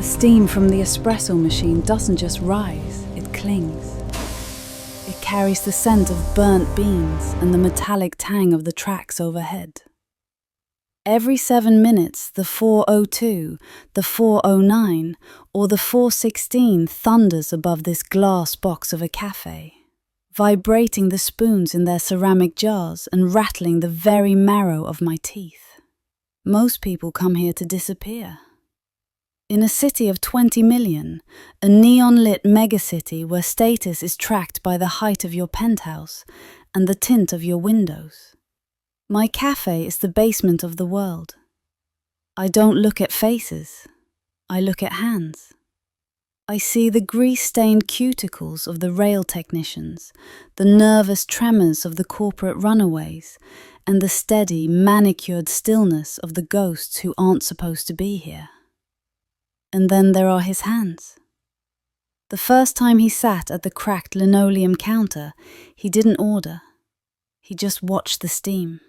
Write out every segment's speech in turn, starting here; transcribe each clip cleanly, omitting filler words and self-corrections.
Steam from the espresso machine doesn't just rise, it clings. It carries the scent of burnt beans and the metallic tang of the tracks overhead. Every 7 minutes, the 402, the 409, or the 416 thunders above this glass box of a cafe, vibrating the spoons in their ceramic jars and rattling the very marrow of my teeth. Most people come here to disappear. In a city of 20 million, a neon-lit megacity where status is tracked by the height of your penthouse and the tint of your windows, my cafe is the basement of the world. I don't look at faces, I look at hands. I see the grease-stained cuticles of the rail technicians, the nervous tremors of the corporate runaways, and the steady, manicured stillness of the ghosts who aren't supposed to be here. And then there are his hands. The first time he sat at the cracked linoleum counter, he didn't order. He just watched the steam.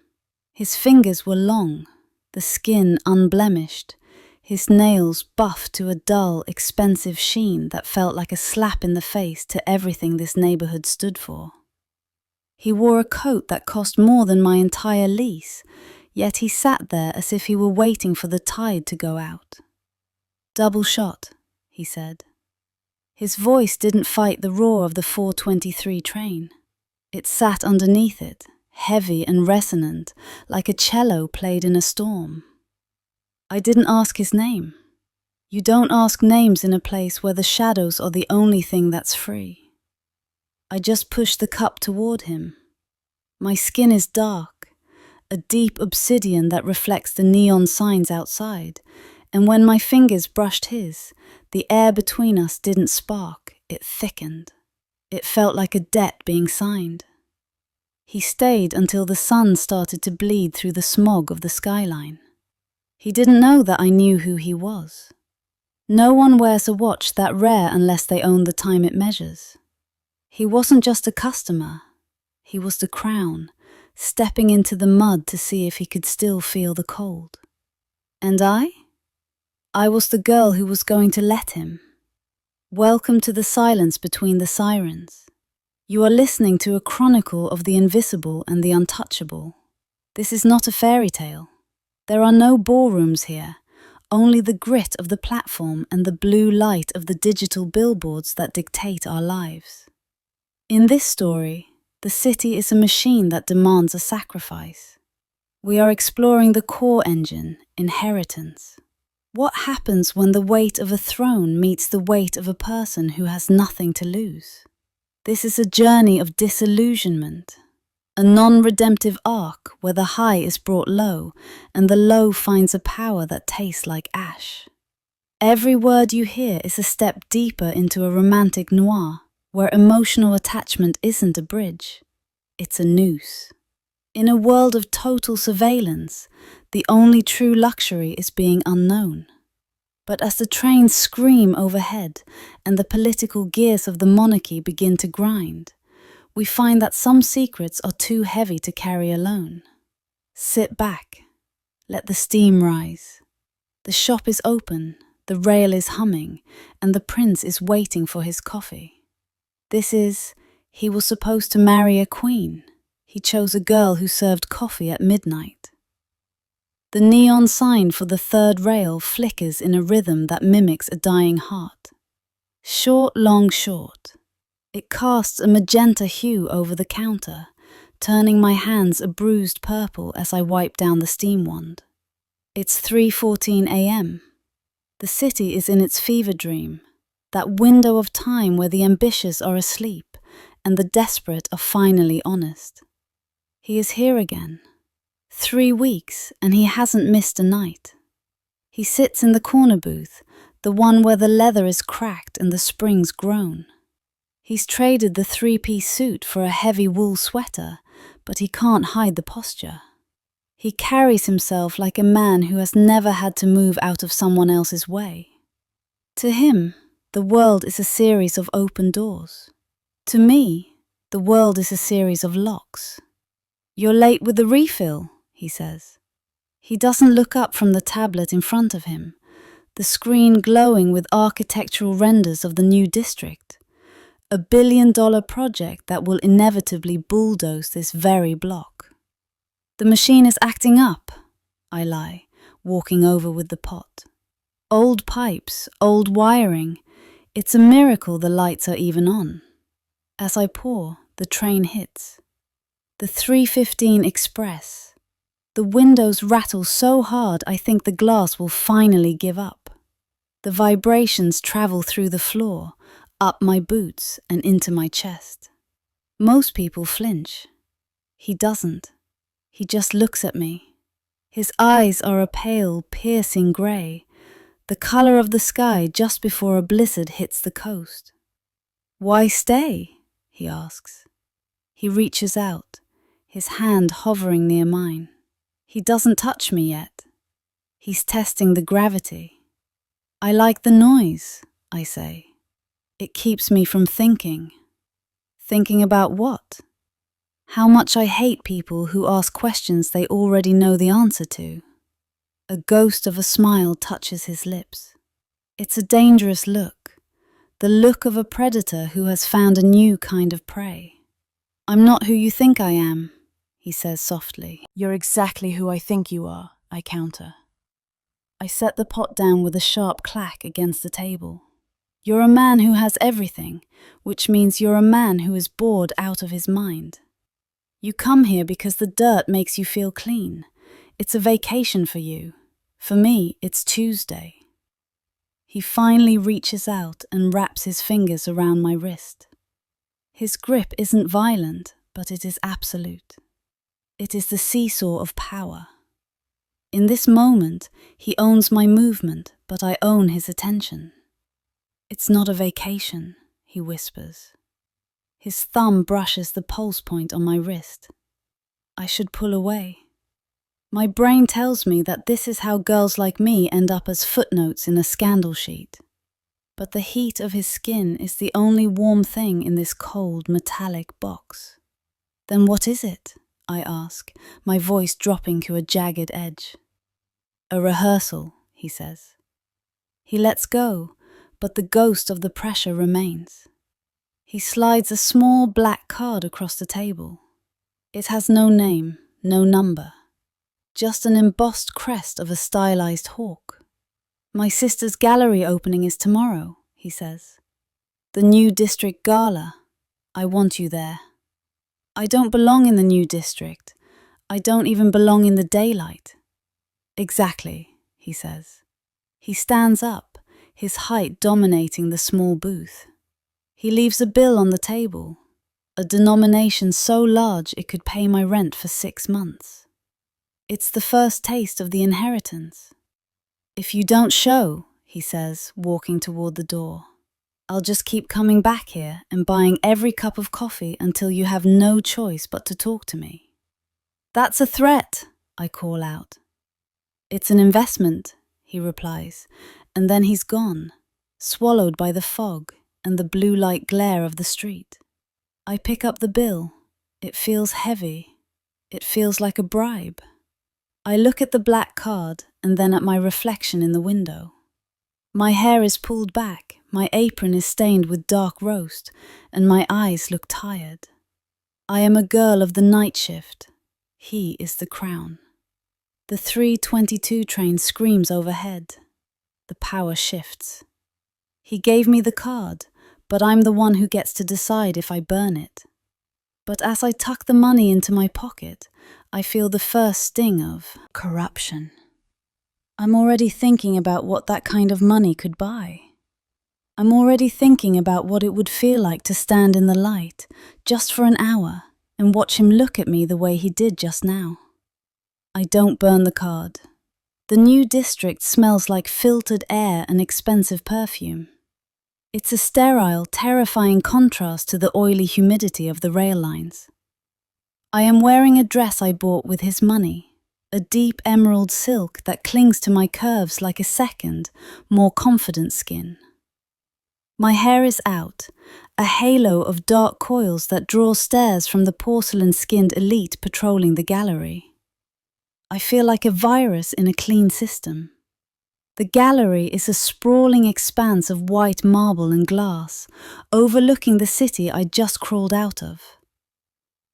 His fingers were long, the skin unblemished, his nails buffed to a dull, expensive sheen that felt like a slap in the face to everything this neighborhood stood for. He wore a coat that cost more than my entire lease, yet he sat there as if he were waiting for the tide to go out. "Double shot," he said. His voice didn't fight the roar of the 423 train. It sat underneath it, heavy and resonant, like a cello played in a storm. I didn't ask his name. You don't ask names in a place where the shadows are the only thing that's free. I just pushed the cup toward him. My skin is dark, a deep obsidian that reflects the neon signs outside, and when my fingers brushed his, the air between us didn't spark, it thickened. It felt like a debt being signed. He stayed until the sun started to bleed through the smog of the skyline. He didn't know that I knew who he was. No one wears a watch that rare unless they own the time it measures. He wasn't just a customer. He was the crown, stepping into the mud to see if he could still feel the cold. And I was the girl who was going to let him. Welcome to the silence between the sirens. You are listening to a chronicle of the invisible and the untouchable. This is not a fairy tale. There are no ballrooms here, only the grit of the platform and the blue light of the digital billboards that dictate our lives. In this story, the city is a machine that demands a sacrifice. We are exploring the core engine, inheritance. What happens when the weight of a throne meets the weight of a person who has nothing to lose? This is a journey of disillusionment, a non-redemptive arc where the high is brought low and the low finds a power that tastes like ash. Every word you hear is a step deeper into a romantic noir where emotional attachment isn't a bridge, it's a noose. In a world of total surveillance, the only true luxury is being unknown. But as the trains scream overhead and the political gears of the monarchy begin to grind, we find that some secrets are too heavy to carry alone. Sit back, let the steam rise. The shop is open, the rail is humming, and the prince is waiting for his coffee. He was supposed to marry a queen. He chose a girl who served coffee at midnight. The neon sign for the third rail flickers in a rhythm that mimics a dying heart. Short, long, short. It casts a magenta hue over the counter, turning my hands a bruised purple as I wipe down the steam wand. It's 3:14 a.m. The city is in its fever dream, that window of time where the ambitious are asleep and the desperate are finally honest. He is here again. 3 weeks, and he hasn't missed a night. He sits in the corner booth, the one where the leather is cracked and the springs groan. He's traded the 3-piece suit for a heavy wool sweater, but he can't hide the posture. He carries himself like a man who has never had to move out of someone else's way. To him, the world is a series of open doors. To me, the world is a series of locks. "You're late with the refill," he says. He doesn't look up from the tablet in front of him. the screen glowing with architectural renders of the new district, a billion-dollar project that will inevitably bulldoze this very block. The machine is acting up, I lie, walking over with the pot. Old pipes, old wiring. It's a miracle the lights are even on. As I pour, the train hits. The 3:15 express. The windows rattle so hard I think the glass will finally give up. The vibrations travel through the floor, up my boots and into my chest. Most people flinch. He doesn't. He just looks at me. His eyes are a pale, piercing grey, the colour of the sky just before a blizzard hits the coast. "Why stay?" he asks. He reaches out, his hand hovering near mine. He doesn't touch me yet. He's testing the gravity. "I like the noise," I say. "It keeps me from thinking." Thinking about what? How much I hate people who ask questions they already know the answer to. A ghost of a smile touches his lips. It's a dangerous look, the look of a predator who has found a new kind of prey. "I'm not who you think I am," he says softly. "You're exactly who I think you are," I counter. I set the pot down with a sharp clack against the table. "You're a man who has everything, which means you're a man who is bored out of his mind. You come here because the dirt makes you feel clean. It's a vacation for you. For me, it's Tuesday." He finally reaches out and wraps his fingers around my wrist. His grip isn't violent, but it is absolute. It is the seesaw of power. In this moment, he owns my movement, but I own his attention. "It's not a vacation," he whispers. His thumb brushes the pulse point on my wrist. I should pull away. My brain tells me that this is how girls like me end up as footnotes in a scandal sheet. But the heat of his skin is the only warm thing in this cold, metallic box. "Then what is it?" I ask, my voice dropping to a jagged edge. "A rehearsal," he says. He lets go, but the ghost of the pressure remains. He slides a small black card across the table. It has no name, no number. Just an embossed crest of a stylized hawk. "My sister's gallery opening is tomorrow," he says. "The new district gala. I want you there." I don't belong in the new district. I don't even belong in the daylight. "Exactly," he says. He stands up, his height dominating the small booth. He leaves a bill on the table, a denomination so large it could pay my rent for 6 months. It's the first taste of the inheritance. "If you don't show," he says, walking toward the door, "I'll just keep coming back here and buying every cup of coffee until you have no choice but to talk to me." "That's a threat," I call out. "It's an investment," he replies, and then he's gone, swallowed by the fog and the blue light glare of the street. I pick up the bill. It feels heavy. It feels like a bribe. I look at the black card and then at my reflection in the window. My hair is pulled back, my apron is stained with dark roast, and my eyes look tired. I am a girl of the night shift. He is the crown. The 3:22 train screams overhead. The power shifts. He gave me the card, but I'm the one who gets to decide if I burn it. But as I tuck the money into my pocket, I feel the first sting of corruption. I'm already thinking about what that kind of money could buy. I'm already thinking about what it would feel like to stand in the light, just for an hour, and watch him look at me the way he did just now. I don't burn the card. The new district smells like filtered air and expensive perfume. It's a sterile, terrifying contrast to the oily humidity of the rail lines. I am wearing a dress I bought with his money, a deep emerald silk that clings to my curves like a second, more confident skin. My hair is out, a halo of dark coils that draw stares from the porcelain-skinned elite patrolling the gallery. I feel like a virus in a clean system. The gallery is a sprawling expanse of white marble and glass, overlooking the city I just crawled out of.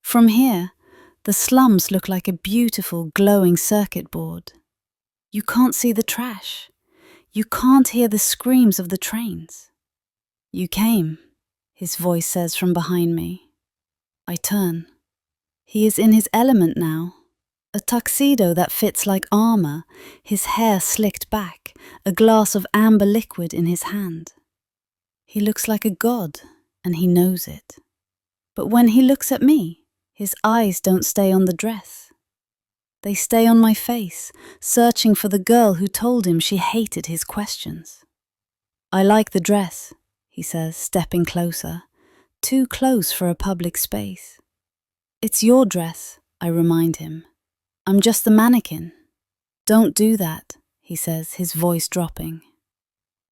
From here, the slums look like a beautiful, glowing circuit board. You can't see the trash. You can't hear the screams of the trains. "You came," his voice says from behind me. I turn. He is in his element now. A tuxedo that fits like armor, his hair slicked back, a glass of amber liquid in his hand. He looks like a god, and he knows it. But when he looks at me, his eyes don't stay on the dress. They stay on my face, searching for the girl who told him she hated his questions. "I like the dress," he says, stepping closer, too close for a public space. "It's your dress," I remind him. "I'm just the mannequin." "Don't do that," he says, his voice dropping.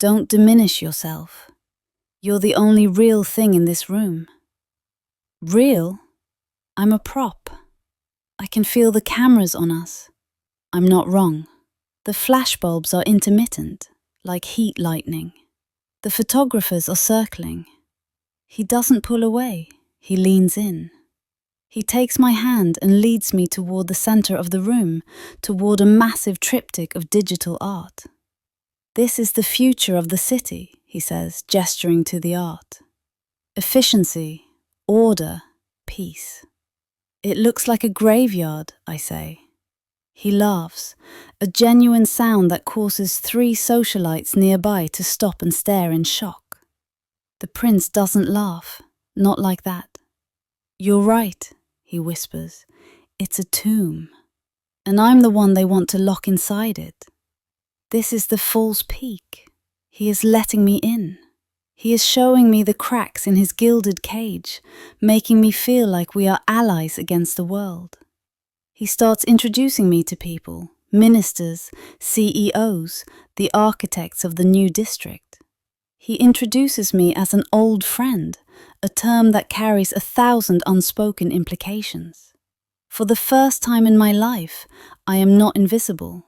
"Don't diminish yourself. You're the only real thing in this room." Real? I'm a prop. I can feel the cameras on us. I'm not wrong. The flashbulbs are intermittent, like heat lightning. The photographers are circling. He doesn't pull away, he leans in. He takes my hand and leads me toward the center of the room, toward a massive triptych of digital art. "This is the future of the city," he says, gesturing to the art. "Efficiency, order, peace." "It looks like a graveyard," I say. He laughs, a genuine sound that causes 3 socialites nearby to stop and stare in shock. The prince doesn't laugh, not like that. "You're right," he whispers. "It's a tomb. And I'm the one they want to lock inside it. This is the false peak. He is letting me in. He is showing me the cracks in his gilded cage, making me feel like we are allies against the world. He starts introducing me to people, ministers, CEOs, the architects of the new district. He introduces me as an old friend, a term that carries 1,000 unspoken implications. For the first time in my life, I am not invisible.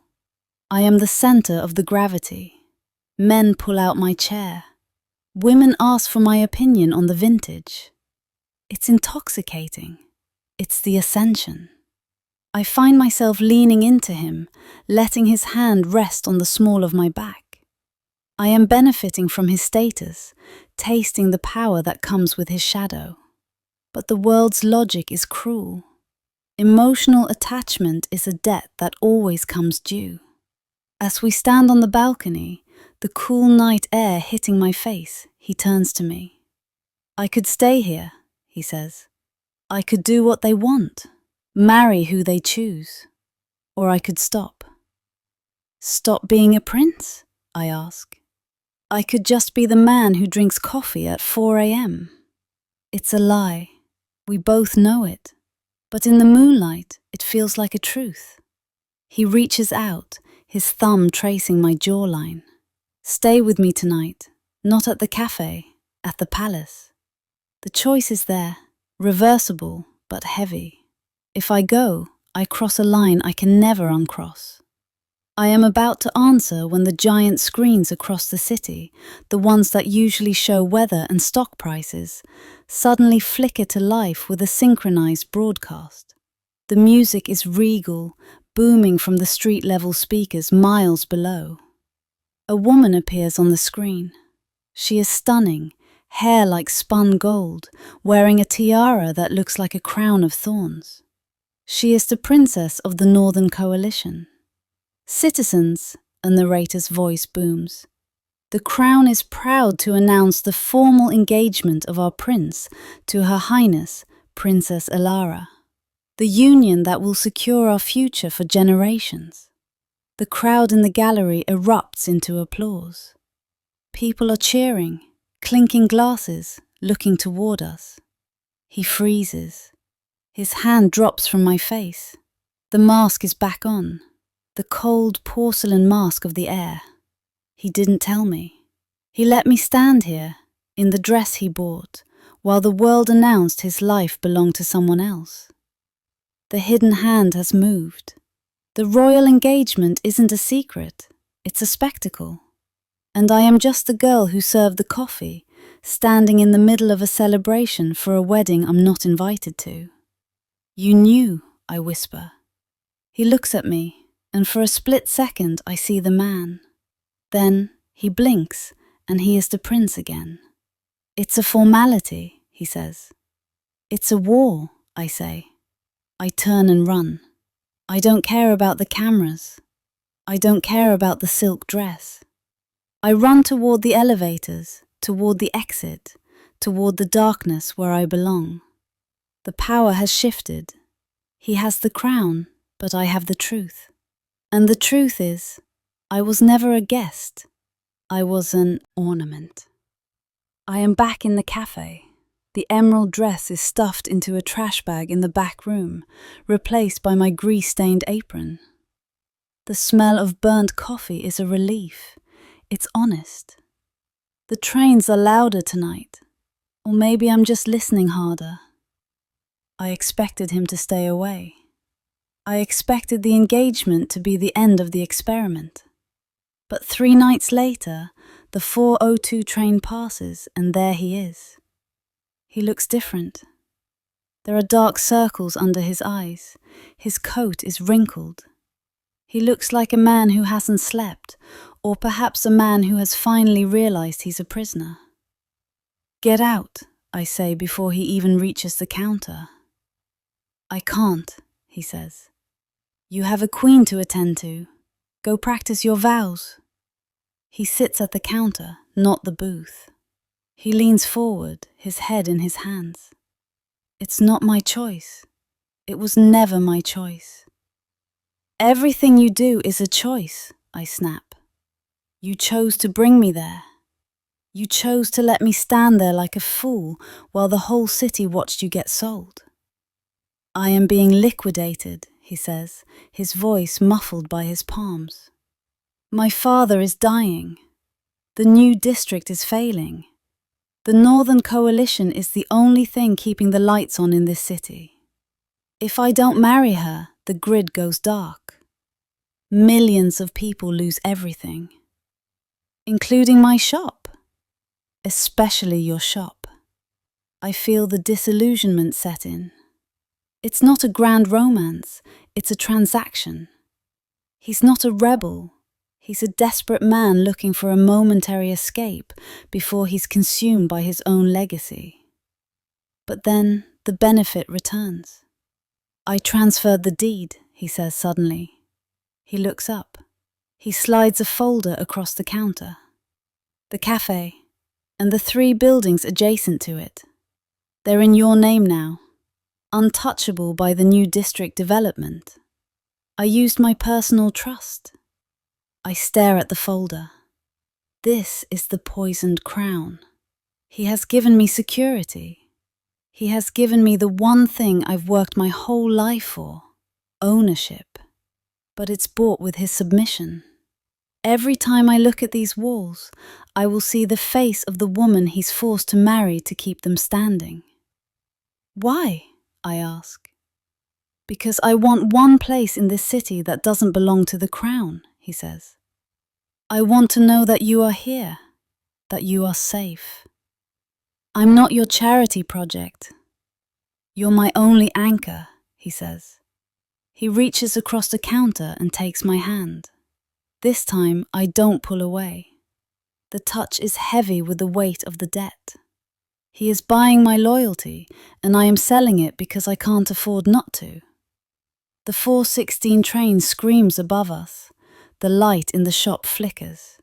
I am the center of the gravity. Men pull out my chair. Women ask for my opinion on the vintage. It's intoxicating. It's the ascension. I find myself leaning into him, letting his hand rest on the small of my back. I am benefiting from his status, tasting the power that comes with his shadow. But the world's logic is cruel. Emotional attachment is a debt that always comes due. As we stand on the balcony, the cool night air hitting my face, he turns to me. "I could stay here," he says. "I could do what they want, marry who they choose. Or I could stop." "Stop being a prince?" I ask. "I could just be the man who drinks coffee at 4 a.m. It's a lie. We both know it. But in the moonlight, it feels like a truth. He reaches out, his thumb tracing my jawline. "Stay with me tonight, not at the café, at the palace." The choice is there, reversible but heavy. If I go, I cross a line I can never uncross. I am about to answer when the giant screens across the city, the ones that usually show weather and stock prices, suddenly flicker to life with a synchronized broadcast. The music is regal, booming from the street-level speakers miles below. A woman appears on the screen. She is stunning, hair like spun gold, wearing a tiara that looks like a crown of thorns. She is the princess of the Northern Coalition. "Citizens," a narrator's voice booms. "The crown is proud to announce the formal engagement of our prince to Her Highness, Princess Elara. The union that will secure our future for generations." The crowd in the gallery erupts into applause. People are cheering, clinking glasses, looking toward us. He freezes. His hand drops from my face. The mask is back on, the cold porcelain mask of the air. He didn't tell me. He let me stand here, in the dress he bought, while the world announced his life belonged to someone else. The hidden hand has moved. The royal engagement isn't a secret. It's a spectacle. And I am just the girl who served the coffee, standing in the middle of a celebration for a wedding I'm not invited to. You knew, I whisper. He looks at me, and for a split second I see the man. Then he blinks, and he is the prince again. It's a formality, he says. It's a war, I say. I turn and run. I don't care about the cameras. I don't care about the silk dress. I run toward the elevators, toward the exit, toward the darkness where I belong. The power has shifted. He has the crown, but I have the truth. And the truth is, I was never a guest. I was an ornament. I am back in the cafe. The emerald dress is stuffed into a trash bag in the back room, replaced by my grease-stained apron. The smell of burnt coffee is a relief. It's honest. The trains are louder tonight, or maybe I'm just listening harder. I expected him to stay away. I expected the engagement to be the end of the experiment. But 3 nights later, the 4:02 train passes, and there he is. He looks different. There are dark circles under his eyes. His coat is wrinkled. He looks like a man who hasn't slept, or perhaps a man who has finally realized he's a prisoner. Get out, I say before he even reaches the counter. I can't, he says. You have a queen to attend to. Go practice your vows. He sits at the counter, not the booth. He leans forward, his head in his hands. It's not my choice. It was never my choice. Everything you do is a choice, I snap. You chose to bring me there. You chose to let me stand there like a fool while the whole city watched you get sold. I am being liquidated, he says, his voice muffled by his palms. My father is dying. The new district is failing. The Northern Coalition is the only thing keeping the lights on in this city. If I don't marry her, the grid goes dark. Millions of people lose everything, including my shop, especially your shop. I feel the disillusionment set in. It's not a grand romance, it's a transaction. He's not a rebel. He's a desperate man looking for a momentary escape before he's consumed by his own legacy. But then the benefit returns. I transferred the deed, he says suddenly. He looks up. He slides a folder across the counter. The cafe, and the 3 buildings adjacent to it. They're in your name now, untouchable by the new district development. I used my personal trust. I stare at the folder. This is the poisoned crown. He has given me security. He has given me the one thing I've worked my whole life for, ownership. But it's bought with his submission. Every time I look at these walls, I will see the face of the woman he's forced to marry to keep them standing. Why? I ask. Because I want one place in this city that doesn't belong to the crown, he says. I want to know that you are here, that you are safe. I'm not your charity project. You're my only anchor, he says. He reaches across the counter and takes my hand. This time, I don't pull away. The touch is heavy with the weight of the debt. He is buying my loyalty, and I am selling it because I can't afford not to. The 4:16 train screams above us. The light in the shop flickers.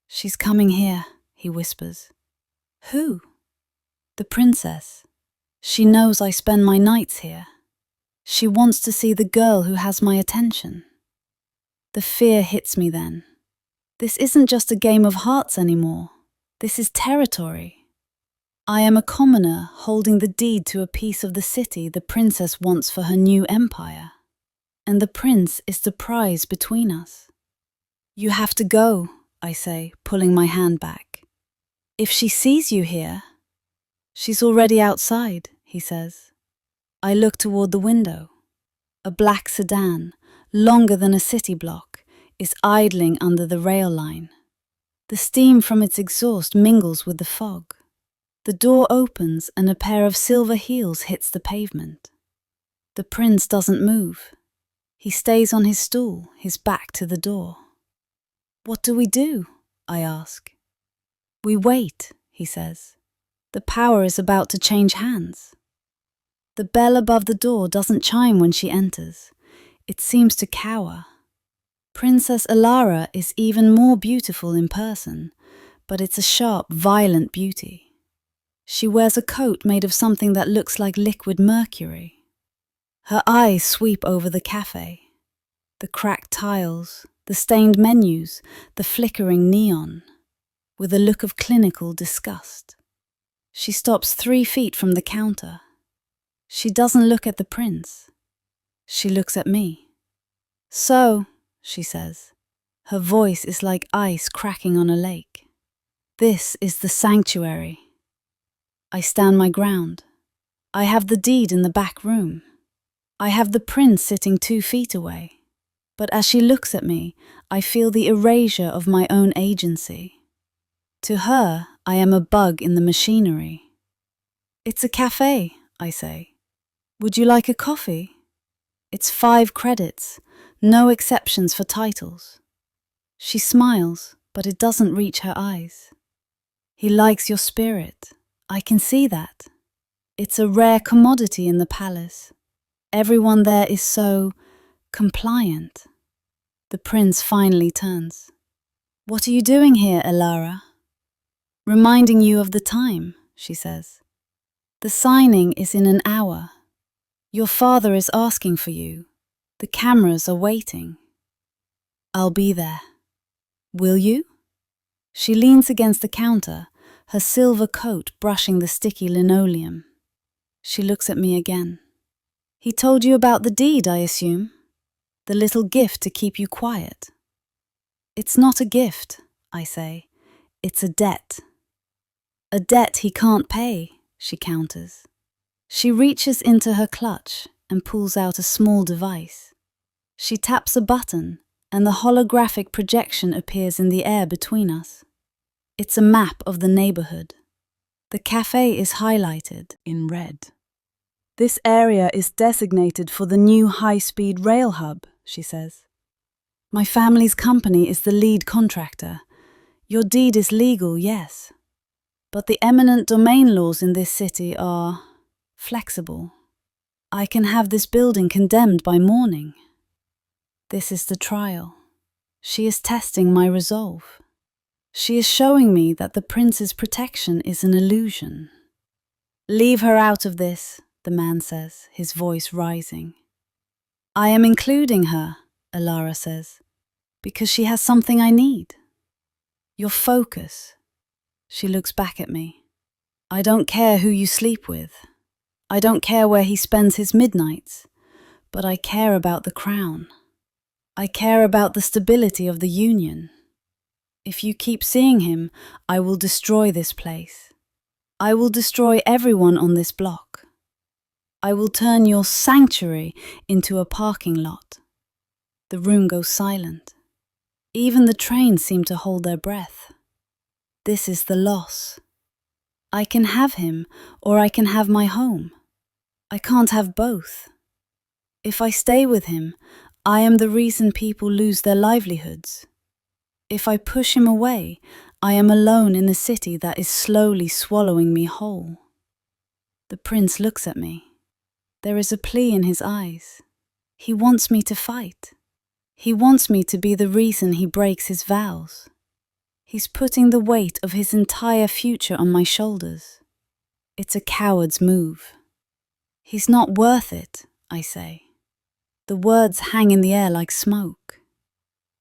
She's coming here, he whispers. Who? The princess. She knows I spend my nights here. She wants to see the girl who has my attention. The fear hits me then. This isn't just a game of hearts anymore. This is territory. I am a commoner holding the deed to a piece of the city the princess wants for her new empire. And the prince is the prize between us. You have to go, I say, pulling my hand back. If she sees you here... She's already outside, he says. I look toward the window. A black sedan, longer than a city block, is idling under the rail line. The steam from its exhaust mingles with the fog. The door opens and a pair of silver heels hits the pavement. The prince doesn't move. He stays on his stool, his back to the door. "What do we do?" I ask. "We wait," he says. "The power is about to change hands." The bell above the door doesn't chime when she enters. It seems to cower. Princess Alara is even more beautiful in person, but it's a sharp, violent beauty. She wears a coat made of something that looks like liquid mercury. Her eyes sweep over the café. The cracked tiles, the stained menus, the flickering neon, with a look of clinical disgust. She stops 3 feet from the counter. She doesn't look at the prince. She looks at me. "So," she says. Her voice is like ice cracking on a lake. "This is the sanctuary." I stand my ground. I have the deed in the back room. I have the prince sitting 2 feet away. But as she looks at me, I feel the erasure of my own agency. To her, I am a bug in the machinery. "It's a café," I say. "Would you like a coffee?" It's 5 credits, no exceptions for titles. She smiles, but it doesn't reach her eyes. "He likes your spirit. I can see that. It's a rare commodity in the palace. Everyone there is so compliant." The prince finally turns. "What are you doing here, Alara?" "Reminding you of the time," she says. "The signing is in an hour. Your father is asking for you. The cameras are waiting." "I'll be there." "Will you?" She leans against the counter, her silver coat brushing the sticky linoleum. She looks at me again. "He told you about the deed, I assume? The little gift to keep you quiet." "It's not a gift," I say. "It's a debt." "A debt he can't pay," she counters. She reaches into her clutch and pulls out a small device. She taps a button, and the holographic projection appears in the air between us. It's a map of the neighborhood. The café is highlighted in red. "This area is designated for the new high-speed rail hub," she says. "My family's company is the lead contractor. Your deed is legal, yes. But the eminent domain laws in this city are flexible. I can have this building condemned by morning." This is the trial. She is testing my resolve. She is showing me that the prince's protection is an illusion. "Leave her out of this," the man says, his voice rising. "I am including her," Alara says, "because she has something I need. Your focus." She looks back at me. "I don't care who you sleep with. I don't care where he spends his midnights, but I care about the crown. I care about the stability of the union. If you keep seeing him, I will destroy this place. I will destroy everyone on this block. I will turn your sanctuary into a parking lot." The room goes silent. Even the trains seem to hold their breath. This is the loss. I can have him, or I can have my home. I can't have both. If I stay with him, I am the reason people lose their livelihoods. If I push him away, I am alone in a city that is slowly swallowing me whole. The prince looks at me. There is a plea in his eyes. He wants me to fight. He wants me to be the reason he breaks his vows. He's putting the weight of his entire future on my shoulders. It's a coward's move. "He's not worth it," I say. The words hang in the air like smoke.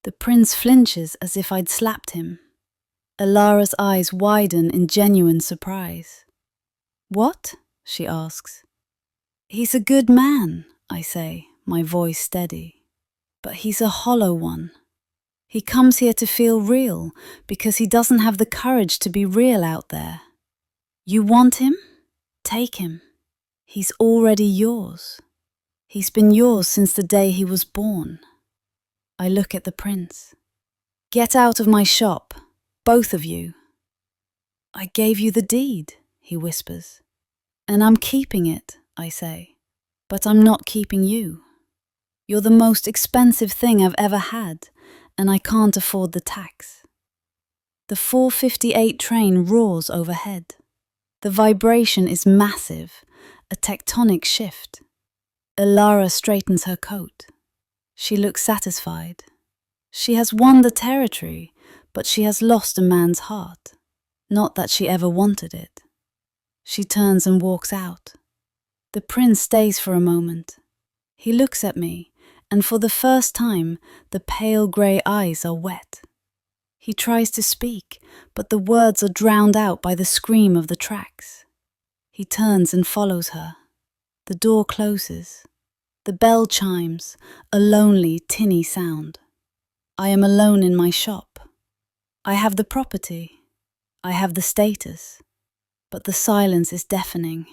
The prince flinches as if I'd slapped him. Alara's eyes widen in genuine surprise. "What?" she asks. "He's a good man," I say, my voice steady. "But he's a hollow one. He comes here to feel real because he doesn't have the courage to be real out there. You want him? Take him. He's already yours. He's been yours since the day he was born." I look at the prince. Get out of my shop, both of you. I gave you the deed, he whispers. And I'm keeping it, I say. But I'm not keeping you. You're the most expensive thing I've ever had, and I can't afford the tax. The 4:58 train roars overhead. The vibration is massive, a tectonic shift. Ilara straightens her coat. She looks satisfied. She has won the territory, but she has lost a man's heart. Not that she ever wanted it. She turns and walks out. The prince stays for a moment. He looks at me, and for the first time, the pale grey eyes are wet. He tries to speak, but the words are drowned out by the scream of the tracks. He turns and follows her. The door closes. The bell chimes, a lonely, tinny sound. I am alone in my shop. I have the property. I have the status. But the silence is deafening.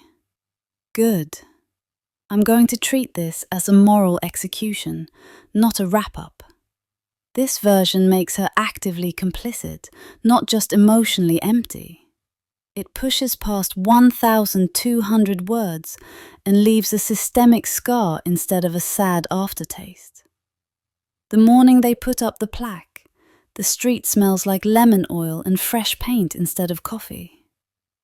Good. I'm going to treat this as a moral execution, not a wrap-up. This version makes her actively complicit, not just emotionally empty. It pushes past 1,200 words and leaves a systemic scar instead of a sad aftertaste. The morning they put up the plaque, the street smells like lemon oil and fresh paint instead of coffee.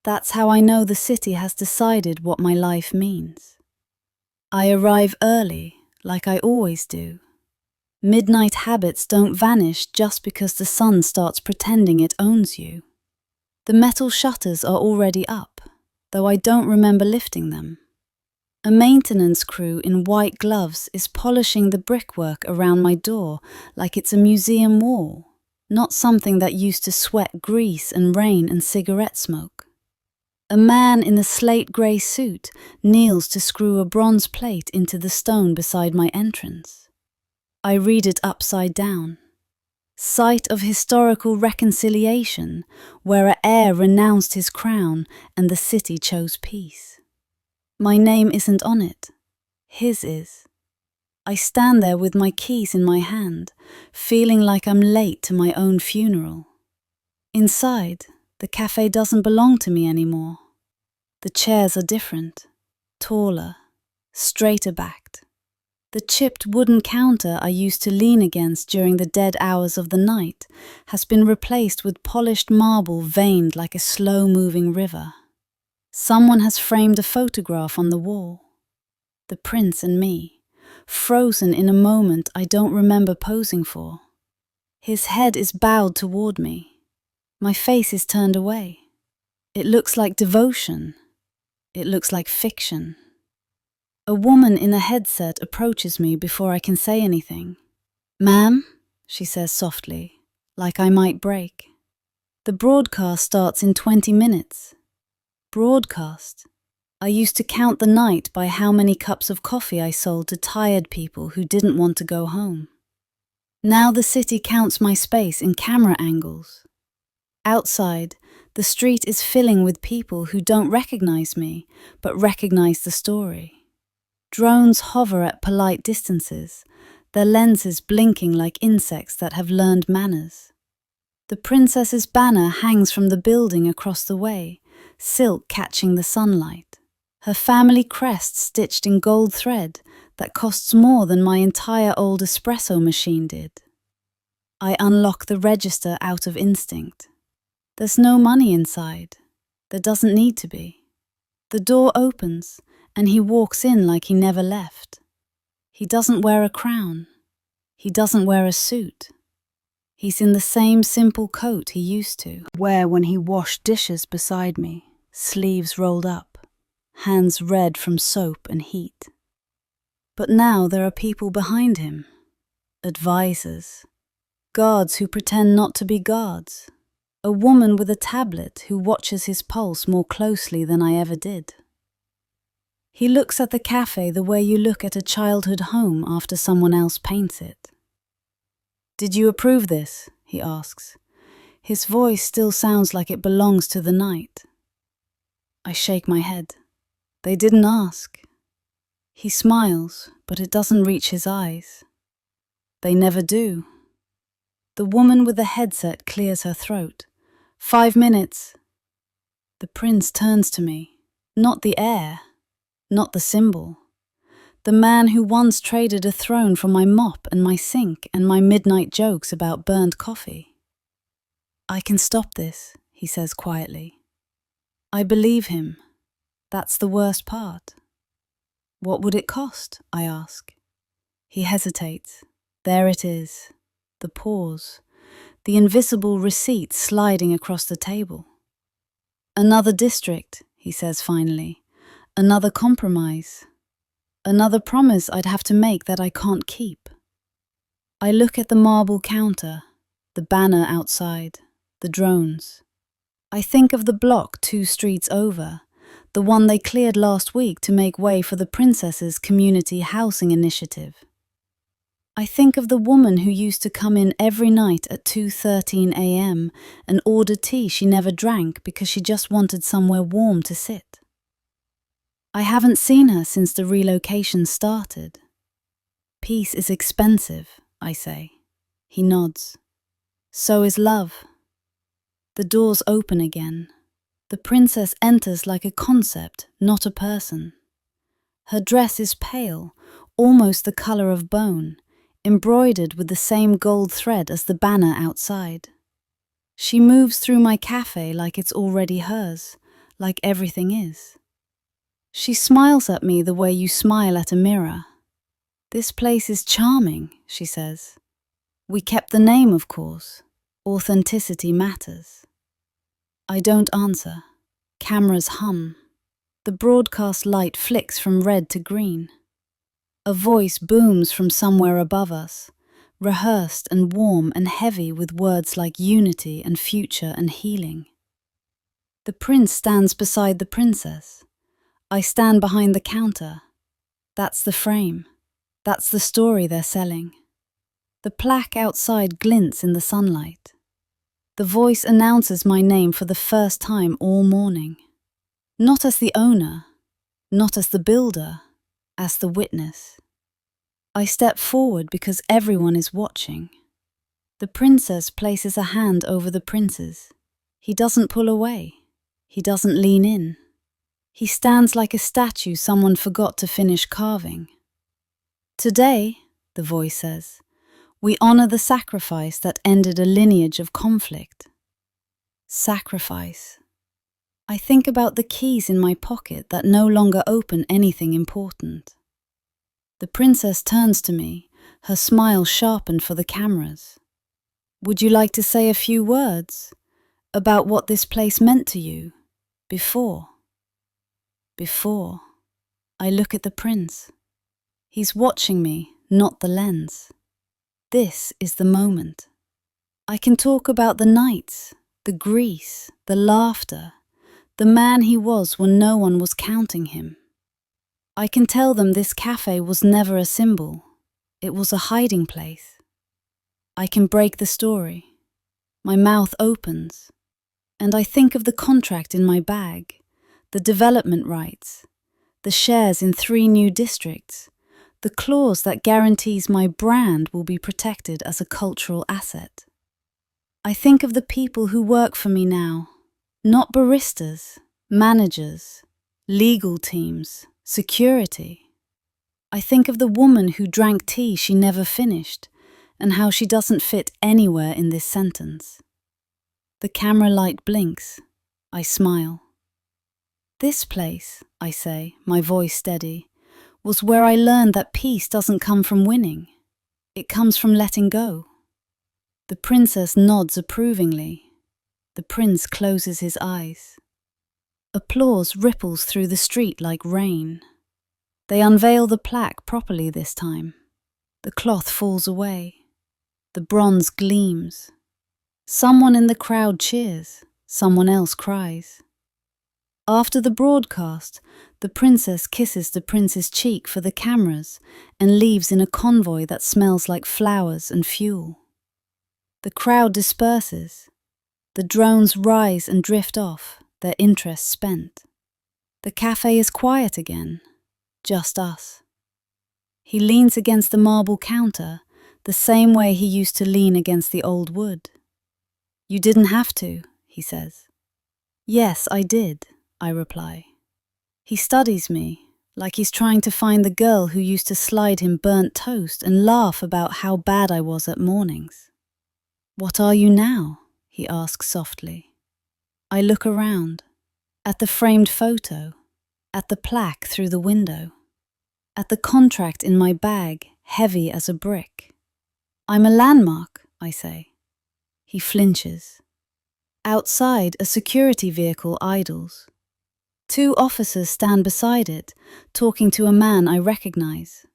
That's how I know the city has decided what my life means. I arrive early, like I always do. Midnight habits don't vanish just because the sun starts pretending it owns you. The metal shutters are already up, though I don't remember lifting them. A maintenance crew in white gloves is polishing the brickwork around my door like it's a museum wall, not something that used to sweat grease and rain and cigarette smoke. A man in a slate grey suit kneels to screw a bronze plate into the stone beside my entrance. I read it upside down. Site of historical reconciliation, where a heir renounced his crown and the city chose peace. My name isn't on it. His is. I stand there with my keys in my hand, feeling like I'm late to my own funeral. Inside, the cafe doesn't belong to me anymore. The chairs are different, taller, straighter backed. The chipped wooden counter I used to lean against during the dead hours of the night has been replaced with polished marble veined like a slow-moving river. Someone has framed a photograph on the wall. The prince and me, frozen in a moment I don't remember posing for. His head is bowed toward me. My face is turned away. It looks like devotion. It looks like fiction. A woman in a headset approaches me before I can say anything. "Ma'am," she says softly, like I might break. "The broadcast starts in 20 minutes. Broadcast. I used to count the night by how many cups of coffee I sold to tired people who didn't want to go home. Now the city counts my space in camera angles. Outside, the street is filling with people who don't recognize me, but recognize the story. Drones hover at polite distances, their lenses blinking like insects that have learned manners. The princess's banner hangs from the building across the way, silk catching the sunlight. Her family crest stitched in gold thread that costs more than my entire old espresso machine did. I unlock the register out of instinct. There's no money inside. There doesn't need to be. The door opens, and he walks in like he never left. He doesn't wear a crown. He doesn't wear a suit. He's in the same simple coat he used to wear when he washed dishes beside me, sleeves rolled up, hands red from soap and heat. But now there are people behind him, advisors, guards who pretend not to be guards, a woman with a tablet who watches his pulse more closely than I ever did. He looks at the cafe the way you look at a childhood home after someone else paints it. "Did you approve this?" he asks. His voice still sounds like it belongs to the night. I shake my head. They didn't ask. He smiles, but it doesn't reach his eyes. They never do. The woman with the headset clears her throat. 5 minutes. The prince turns to me. Not the heir, not the symbol. The man who once traded a throne for my mop and my sink and my midnight jokes about burned coffee. I can stop this, he says quietly. I believe him. That's the worst part. What would it cost? I ask. He hesitates. There it is. The pause. The invisible receipt sliding across the table. Another district, he says finally. Another compromise. Another promise I'd have to make that I can't keep. I look at the marble counter, the banner outside, the drones. I think of the block 2 streets over, the one they cleared last week to make way for the princess's community housing initiative. I think of the woman who used to come in every night at 2:13 a.m. and order tea she never drank because she just wanted somewhere warm to sit. I haven't seen her since the relocation started. Peace is expensive, I say. He nods. So is love. The doors open again. The princess enters like a concept, not a person. Her dress is pale, almost the color of bone, embroidered with the same gold thread as the banner outside. She moves through my cafe like it's already hers, like everything is. She smiles at me the way you smile at a mirror. This place is charming, she says. We kept the name, of course. Authenticity matters. I don't answer. Cameras hum. The broadcast light flicks from red to green. A voice booms from somewhere above us, rehearsed and warm and heavy with words like unity and future and healing. The prince stands beside the princess. I stand behind the counter. That's the frame. That's the story they're selling. The plaque outside glints in the sunlight. The voice announces my name for the first time all morning. Not as the owner, not as the builder, as the witness. I step forward because everyone is watching. The princess places a hand over the prince's. He doesn't pull away. He doesn't lean in. He stands like a statue someone forgot to finish carving. Today, the voice says, we honor the sacrifice that ended a lineage of conflict. Sacrifice. I think about the keys in my pocket that no longer open anything important. The princess turns to me, her smile sharpened for the cameras. Would you like to say a few words about what this place meant to you before? Before. I look at the prince. He's watching me, not the lens. This is the moment. I can talk about the nights, the grease, the laughter, the man he was when no one was counting him. I can tell them this cafe was never a symbol. It was a hiding place. I can break the story. My mouth opens, and I think of the contract in my bag, the development rights, the shares in 3 new districts, the clause that guarantees my brand will be protected as a cultural asset. I think of the people who work for me now, not baristas, managers, legal teams, security. I think of the woman who drank tea she never finished and how she doesn't fit anywhere in this sentence. The camera light blinks. I smile. This place, I say, my voice steady, was where I learned that peace doesn't come from winning. It comes from letting go. The princess nods approvingly. The prince closes his eyes. Applause ripples through the street like rain. They unveil the plaque properly this time. The cloth falls away. The bronze gleams. Someone in the crowd cheers. Someone else cries. After the broadcast, the princess kisses the prince's cheek for the cameras and leaves in a convoy that smells like flowers and fuel. The crowd disperses. The drones rise and drift off, their interest spent. The cafe is quiet again, just us. He leans against the marble counter, the same way he used to lean against the old wood. You didn't have to, he says. Yes, I did, I reply. He studies me, like he's trying to find the girl who used to slide him burnt toast and laugh about how bad I was at mornings. What are you now? He asks softly. I look around, at the framed photo, at the plaque through the window, at the contract in my bag, heavy as a brick. I'm a landmark, I say. He flinches. Outside, a security vehicle idles. 2 officers stand beside it, talking to a man I recognize.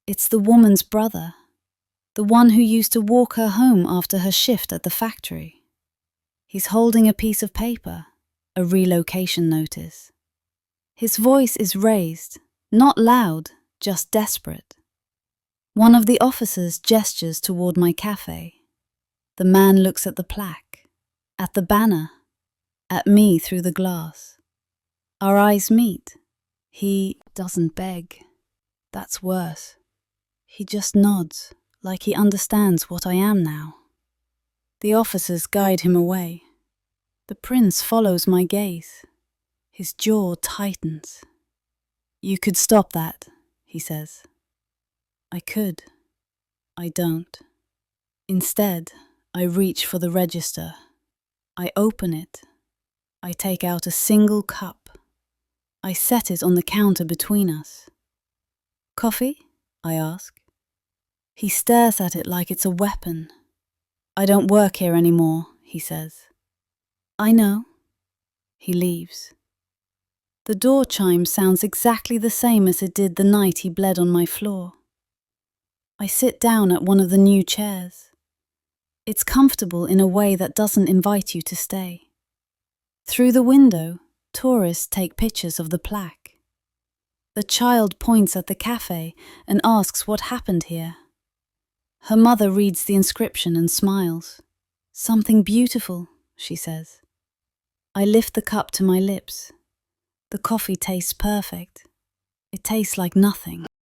It's the woman's brother, the one who used to walk her home after her shift at the factory. He's holding a piece of paper, a relocation notice. His voice is raised, not loud, just desperate. One of the officers gestures toward my cafe. The man looks at the plaque, at the banner, at me through the glass. Our eyes meet. He doesn't beg. That's worse. He just nods, like he understands what I am now. The officers guide him away. The prince follows my gaze. His jaw tightens. You could stop that, he says. I could. I don't. Instead, I reach for the register. I open it. I take out a single cup. I set it on the counter between us. Coffee? I ask. He stares at it like it's a weapon. I don't work here anymore, he says. I know. He leaves. The door chime sounds exactly the same as it did the night he bled on my floor. I sit down at one of the new chairs. It's comfortable in a way that doesn't invite you to stay. Through the window, tourists take pictures of the plaque. The child points at the cafe and asks what happened here. Her mother reads the inscription and smiles. Something beautiful, she says. I lift the cup to my lips. The coffee tastes perfect. It tastes like nothing.